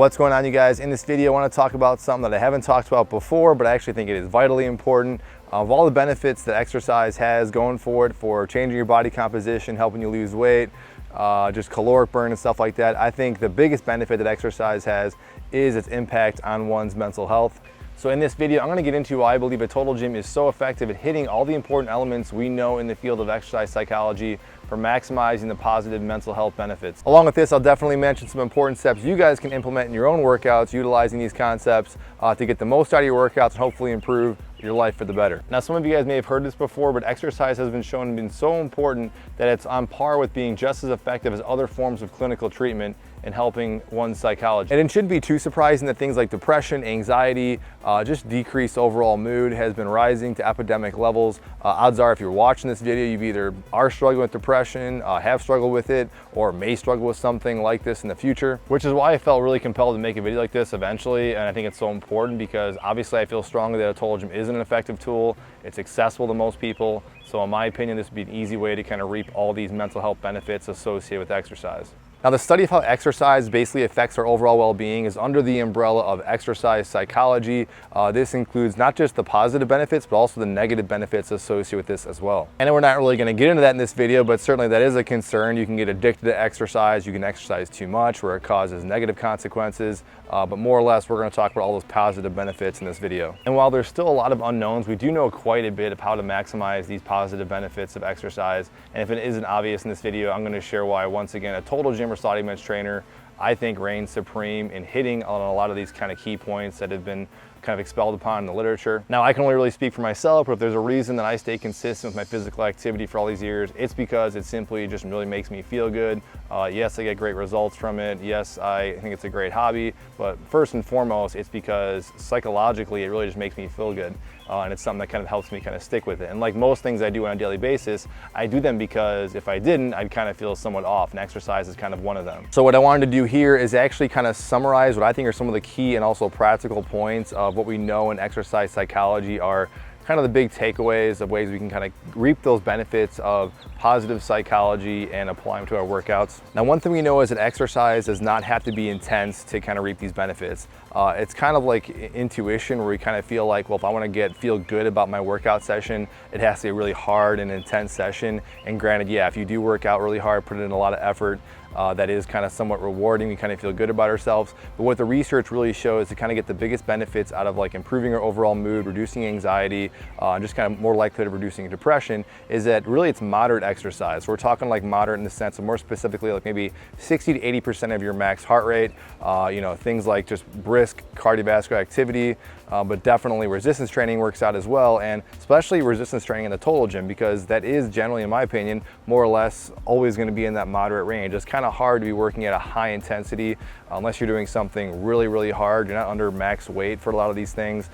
What's going on, you guys? In this video, I want to talk about something that I haven't talked about before, but I actually think it is vitally important. Of all the benefits that exercise has going for it, for changing your body composition, helping you lose weight, just caloric burn and stuff like that, I think the biggest benefit that exercise has is its impact on one's mental health. So in this video, I'm going to get into why I believe a Total Gym is so effective at hitting all the important elements we know in the field of exercise psychology for maximizing the positive mental health benefits. Along with this, I'll definitely mention some important steps you guys can implement in your own workouts utilizing these concepts to get the most out of your workouts and hopefully improve your life for the better. Now, some of you guys may have heard this before, but exercise has been shown to be so important that it's on par with being just as effective as other forms of clinical treatment in helping one's psychology. And it shouldn't be too surprising that things like depression, anxiety, just decreased overall mood has been rising to epidemic levels. Odds are if you're watching this video, you've either are struggling with depression, have struggled with it, or may struggle with something like this in the future, which is why I felt really compelled to make a video like this eventually. And I think it's so important because obviously I feel strongly that a Total Gym is an effective tool. It's accessible to most people. So in my opinion, this would be an easy way to kind of reap all these mental health benefits associated with exercise. Now, the study of how exercise basically affects our overall well-being is under the umbrella of exercise psychology. This includes not just the positive benefits, but also the negative benefits associated with this as well. And we're not really going to get into that in this video, but certainly that is a concern. You can get addicted to exercise. You can exercise too much where it causes negative consequences. But more or less, we're going to talk about all those positive benefits in this video. And while there's still a lot of unknowns, we do know quite a bit of how to maximize these positive benefits of exercise. And if it isn't obvious in this video, I'm going to share why, once again, a Total Gym or Saudi Men's trainer, I think, reigns supreme in hitting on a lot of these kind of key points that have been kind of expelled upon in the literature. Now, I can only really speak for myself, but if there's a reason that I stay consistent with my physical activity for all these years, it's because it simply just really makes me feel good. Yes, I get great results from it. Yes, I think it's a great hobby, but first and foremost, it's because psychologically, it really just makes me feel good. And it's something that kind of helps me kind of stick with it. And like most things I do on a daily basis, I do them because if I didn't, I'd kind of feel somewhat off, and exercise is kind of one of them. So what I wanted to do here is actually kind of summarize what I think are some of the key and also practical points of what we know in exercise psychology are kind of the big takeaways of ways we can kind of reap those benefits of positive psychology and apply them to our workouts. Now, one thing we know is that exercise does not have to be intense to kind of reap these benefits. It's kind of like intuition, where we kind of feel like, well, if I want to feel good about my workout session, it has to be a really hard and intense session. And granted, yeah, if you do work out really hard, put in a lot of effort, that is kind of somewhat rewarding. We kind of feel good about ourselves. But what the research really shows to kind of get the biggest benefits out of like improving our overall mood, reducing anxiety, and just kind of more likely to reducing depression is that really it's moderate exercise. So we're talking like moderate in the sense of more specifically like maybe 60 to 80% of your max heart rate, things like just brisk cardiovascular activity, but definitely resistance training works out as well, and especially resistance training in the Total Gym, because that is generally, in my opinion, more or less always going to be in that moderate range. It's kind of hard to be working at a high intensity unless you're doing something really, really hard. You're not under max weight for a lot of these things.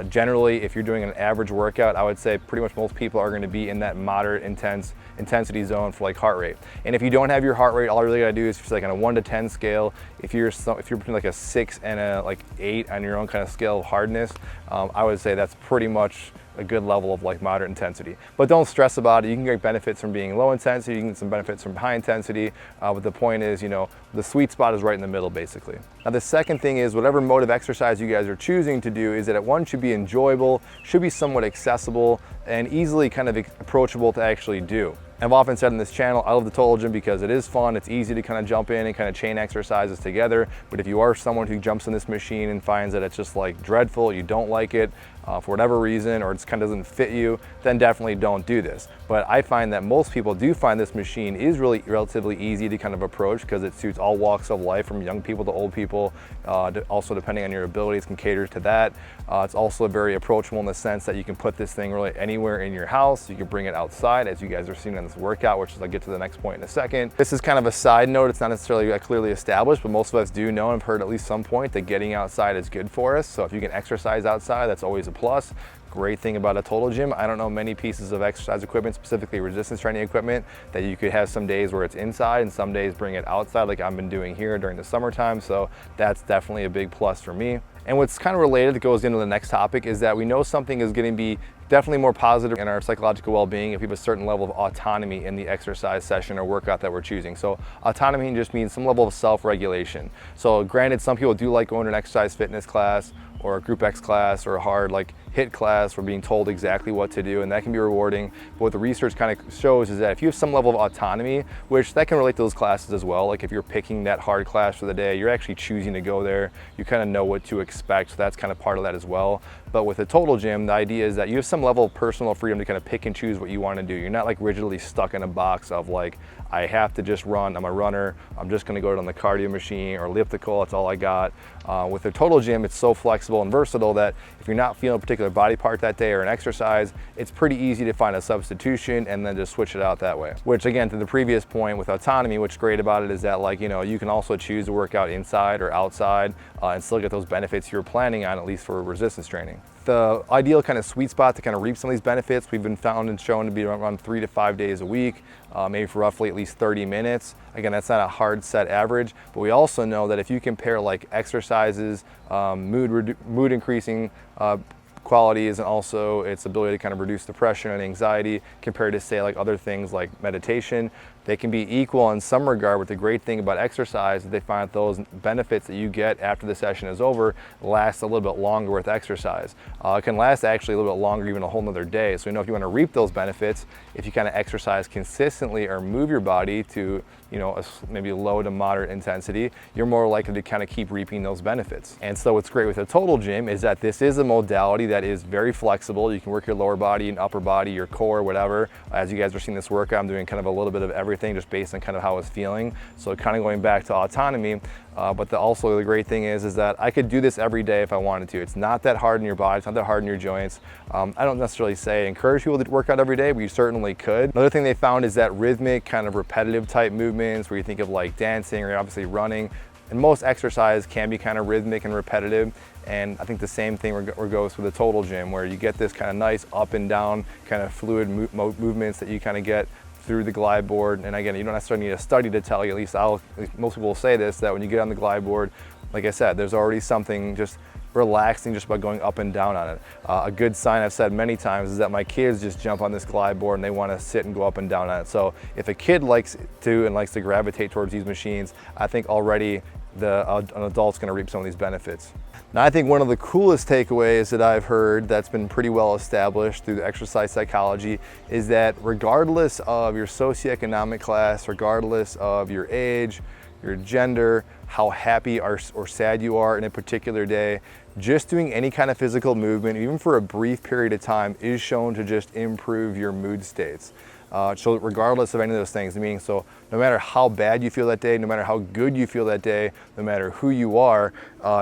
Generally, if you're doing an average workout, I would say pretty much most people are going to be in that moderate intensity zone for like heart rate. And if you don't have your heart rate, all you really got to do is just like on a 1 to 10 scale. If you're between like a 6 and a like 8 on your own kind of scale of hardness, I would say that's pretty much a good level of like moderate intensity. But don't stress about it. You can get benefits from being low intensity, you can get some benefits from high intensity, but the point is, the sweet spot is right in the middle, basically. Now, the second thing is whatever mode of exercise you guys are choosing to do is that it should be enjoyable, should be somewhat accessible, and easily kind of approachable to actually do. I've often said on this channel, I love the Total Gym because it is fun. It's easy to kind of jump in and kind of chain exercises together. But if you are someone who jumps in this machine and finds that it's just like dreadful, you don't like it for whatever reason, or it just kind of doesn't fit you, then definitely don't do this. But I find that most people do find this machine is really relatively easy to kind of approach because it suits all walks of life, from young people to old people. Also, depending on your abilities, can cater to that. It's also very approachable in the sense that you can put this thing really anywhere in your house. You can bring it outside, as you guys are seeing on this workout, which is I'll get to the next point in a second. This is kind of a side note. It's not necessarily clearly established, but most of us do know and have heard at least some point that getting outside is good for us. So if you can exercise outside, that's always a plus. great thing about a Total Gym. I don't know many pieces of exercise equipment, specifically resistance training equipment, that you could have some days where it's inside and some days bring it outside like I've been doing here during the summertime. So that's definitely a big plus for me. And what's kind of related that goes into the next topic is that we know something is going to be definitely more positive in our psychological well-being if we have a certain level of autonomy in the exercise session or workout that we're choosing. So autonomy just means some level of self-regulation. So granted, some people do like going to an exercise fitness class or a group X class or a hard like HIIT class for being told exactly what to do, and that can be rewarding. But what the research kind of shows is that if you have some level of autonomy, which that can relate to those classes as well, like if you're picking that hard class for the day, you're actually choosing to go there, you kind of know what to expect, so that's kind of part of that as well. But with a Total Gym, the idea is that you have some level of personal freedom to kind of pick and choose what you want to do. You're not like rigidly stuck in a box of like, I have to just run, I'm a runner, I'm just going to go on the cardio machine or elliptical, that's all I got. With a Total Gym, it's so flexible and versatile that if you're not feeling a particular body part that day or an exercise, it's pretty easy to find a substitution and then just switch it out that way. Which again, to the previous point with autonomy, what's great about it is that like, you know, you can also choose to work out inside or outside and still get those benefits you're planning on, at least for resistance training. The ideal kind of sweet spot to kind of reap some of these benefits, we've been found and shown to be around 3 to 5 days a week, maybe for roughly at least 30 minutes. Again, that's not a hard set average, but we also know that if you compare like exercises, mood increasing qualities, and also its ability to kind of reduce depression and anxiety compared to say like other things like meditation, they can be equal in some regard. But the great thing about exercise is they find that those benefits that you get after the session is over last a little bit longer with exercise. It can last actually a little bit longer, even a whole nother day. So you know, if you want to reap those benefits, if you kind of exercise consistently or move your body to, you know, maybe low to moderate intensity, you're more likely to kind of keep reaping those benefits. And so what's great with a Total Gym is that this is a modality that is very flexible. You can work your lower body and upper body, your core, whatever. As you guys are seeing this workout, I'm doing kind of a little bit of everything just based on kind of how I was feeling. So kind of going back to autonomy, but also the great thing is that I could do this every day if I wanted to. It's not that hard in your body, it's not that hard in your joints. I don't necessarily encourage people to work out every day, but you certainly could. Another thing they found is that rhythmic, kind of repetitive type movements where you think of like dancing or obviously running, and most exercise can be kind of rhythmic and repetitive. And I think the same thing goes with the Total Gym, where you get this kind of nice up and down kind of fluid movements that you kind of get through the glide board. And again, you don't necessarily need a study to tell you, at least most people will say this, that when you get on the glide board, like I said, there's already something just relaxing just by going up and down on it. A good sign I've said many times is that my kids just jump on this glide board and they want to sit and go up and down on it. So if a kid likes to gravitate towards these machines, I think already an adult's going to reap some of these benefits. Now, I think one of the coolest takeaways that I've heard that's been pretty well established through the exercise psychology is that regardless of your socioeconomic class, regardless of your age, your gender, how happy or sad you are in a particular day, just doing any kind of physical movement, even for a brief period of time, is shown to just improve your mood states. So regardless of any of those things, meaning so no matter how bad you feel that day, no matter how good you feel that day, no matter who you are,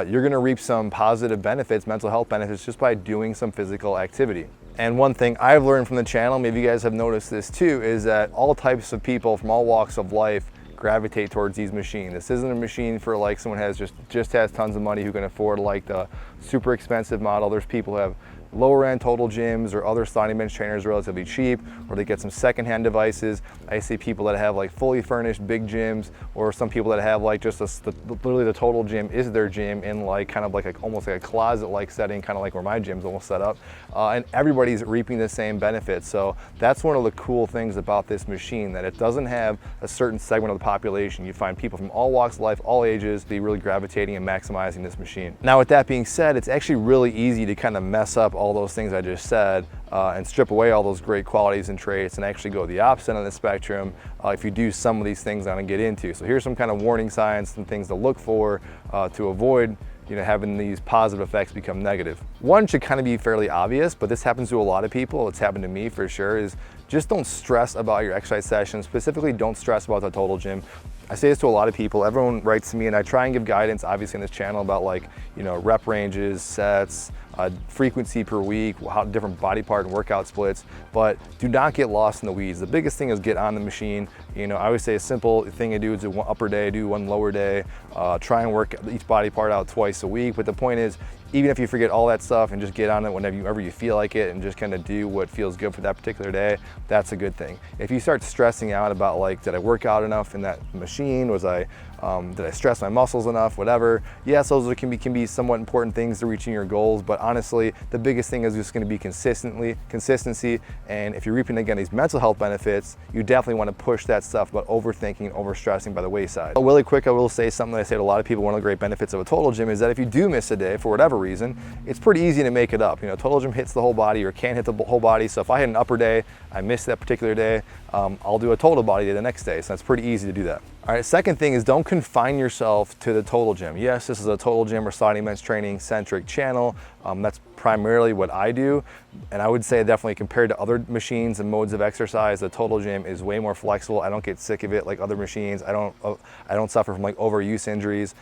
you're gonna reap some positive benefits, mental health benefits, just by doing some physical activity. And one thing I've learned from the channel, maybe you guys have noticed this too, is that all types of people from all walks of life gravitate towards these machines. This isn't a machine for like someone has just has tons of money who can afford like the super expensive model. There's people who have lower end Total Gyms or other Sony bench trainers relatively cheap, or they get some secondhand devices. I see people that have like fully furnished big gyms, or some people that have like just literally the Total Gym is their gym in like kind of like almost like a closet like setting, kind of like where my gym's almost set up, and everybody's reaping the same benefits. So that's one of the cool things about this machine, that it doesn't have a certain segment of the population. You find people from all walks of life, all ages, be really gravitating and maximizing this machine. Now with that being said, it's actually really easy to kind of mess up all those things I just said and strip away all those great qualities and traits and actually go the opposite on the spectrum if you do some of these things I'm gonna get into. So here's some kind of warning signs and things to look for to avoid having these positive effects become negative. One should kind of be fairly obvious, but this happens to a lot of people. It's happened to me for sure, is just don't stress about your exercise sessions. Specifically, don't stress about the Total Gym. I say this to a lot of people. Everyone writes to me, and I try and give guidance, obviously, in this channel about, like, you know, rep ranges, sets, frequency per week, how different body part and workout splits, but do not get lost in the weeds. The biggest thing is get on the machine. You know, I always say a simple thing to do is do one upper day, do one lower day, try and work each body part out twice a week. But the point is, even if you forget all that stuff and just get on it whenever you feel like it and just kind of do what feels good for that particular day, that's a good thing. If you start stressing out about, like, did I work out enough in that machine? Did I stress my muscles enough? Whatever. Yes, those can be somewhat important things to reaching your goals, but honestly, the biggest thing is just going to be consistency. And if you're reaping, again, these mental health benefits, you definitely want to push that stuff about overthinking and overstressing by the wayside. But really quick, I will say something that I say to a lot of people. One of the great benefits of a Total Gym is that if you do miss a day for whatever reason, it's pretty easy to make it up. You know, Total Gym hits the whole body or can hit the whole body. So if I had an upper day, I missed that particular day, I'll do a total body day the next day. So that's pretty easy to do that. All right, second thing is don't confine yourself to the Total Gym. Yes, this is a Total Gym or Sliding Bench Training centric channel. That's primarily what I do. And I would say definitely compared to other machines and modes of exercise, the Total Gym is way more flexible. I don't get sick of it like other machines. I don't suffer from, like, overuse injuries.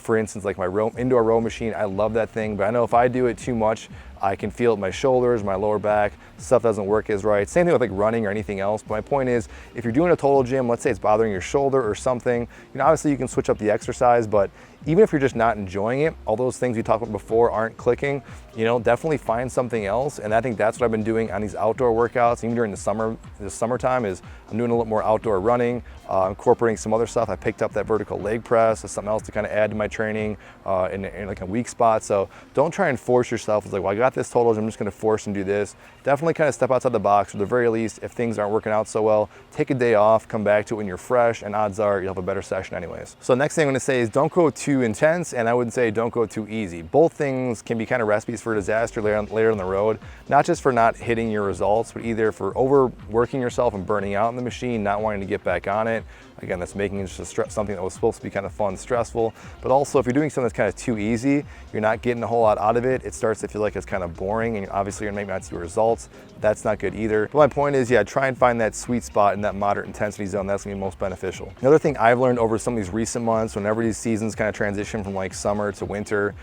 For instance, like my indoor row machine, I love that thing, but I know if I do it too much, I can feel it in my shoulders, my lower back, stuff doesn't work as right. Same thing with, like, running or anything else. But my point is, if you're doing a Total Gym, let's say it's bothering your shoulder or something, you know, obviously you can switch up the exercise, but even if you're just not enjoying it, all those things we talked about before aren't clicking, you know, definitely find something else. And I think that's what I've been doing on these outdoor workouts, even during the summertime, is I'm doing a little more outdoor running, incorporating some other stuff. I picked up that vertical leg press as something else to kind of add to my training in like a weak spot. So don't try and force yourself. It's like, well, I got this Total Gym, I'm just going to force and do this. Definitely kind of step outside the box. Or at the very least, if things aren't working out so well, take a day off, come back to it when you're fresh, and odds are you'll have a better session anyways. So next thing I'm going to say is don't go too intense, and I would say don't go too easy. Both things can be kind of recipes for disaster later on the road, not just for not hitting your results, but either for overworking yourself and burning out in the machine, not wanting to get back on it. Again, that's making it just something that was supposed to be kind of fun, stressful. But also, if you're doing something that's kind of too easy, you're not getting a whole lot out of it. It starts to feel like it's kind of boring, and obviously you're maybe not see results. That's not good either. But my point is, yeah, try and find that sweet spot in that moderate intensity zone. That's gonna be most beneficial. Another thing I've learned over some of these recent months, whenever these seasons kind of transition from, like, summer to winter,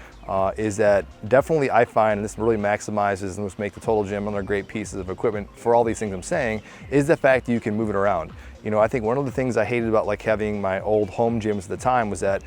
is that definitely I find, and this really maximizes and just make the Total Gym another great pieces of equipment for all these things I'm saying, is the fact that you can move it around. You know, I think one of the things I hated about, like, having my old home gyms at the time was that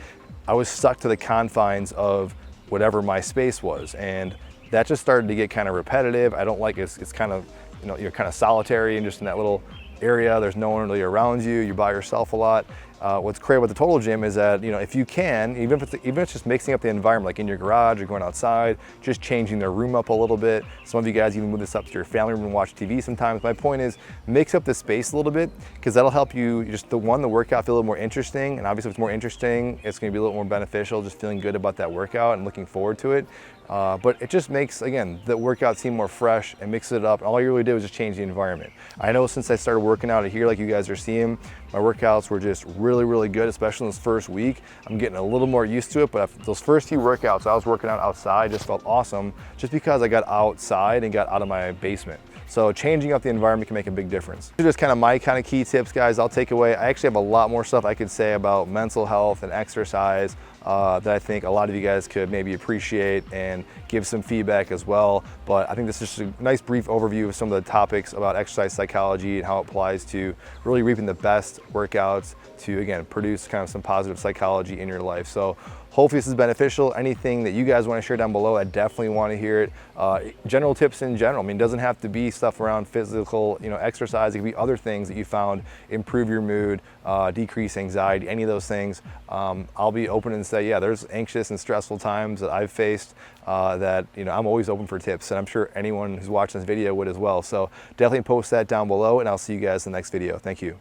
I was stuck to the confines of whatever my space was, and that just started to get kind of repetitive. I don't like it. It's kind of, you know, you're kind of solitary and just in that little area. There's no one really around you. You're by yourself a lot. What's great about the Total Gym is that, you know, if you can, even if it's just mixing up the environment, like in your garage or going outside, just changing their room up a little bit. Some of you guys even move this up to your family room and watch TV sometimes. My point is, mix up the space a little bit, because that'll help you just the workout feel a little more interesting. And obviously if it's more interesting, it's going to be a little more beneficial, just feeling good about that workout and looking forward to it. But it just makes, again, the workout seem more fresh and mix it up. All you really did was just change the environment. I know since I started working out here, like you guys are seeing, my workouts were just really, really good, especially in this first week. I'm getting a little more used to it, but those first few workouts, I was working out outside, just felt awesome, just because I got outside and got out of my basement. So changing up the environment can make a big difference. These are just kind of my kind of key tips, guys, I'll take away. I actually have a lot more stuff I could say about mental health and exercise that I think a lot of you guys could maybe appreciate and give some feedback as well. But I think this is just a nice brief overview of some of the topics about exercise psychology and how it applies to really reaping the best workouts to, again, produce kind of some positive psychology in your life. So hopefully this is beneficial. Anything that you guys want to share down below, I definitely want to hear it. General tips in general. I mean, it doesn't have to be stuff around physical, you know, exercise. It could be other things that you found improve your mood, decrease anxiety, any of those things. I'll be open and say, yeah, there's anxious and stressful times that I've faced that, you know, I'm always open for tips, and I'm sure anyone who's watching this video would as well. So definitely post that down below, and I'll see you guys in the next video. Thank you.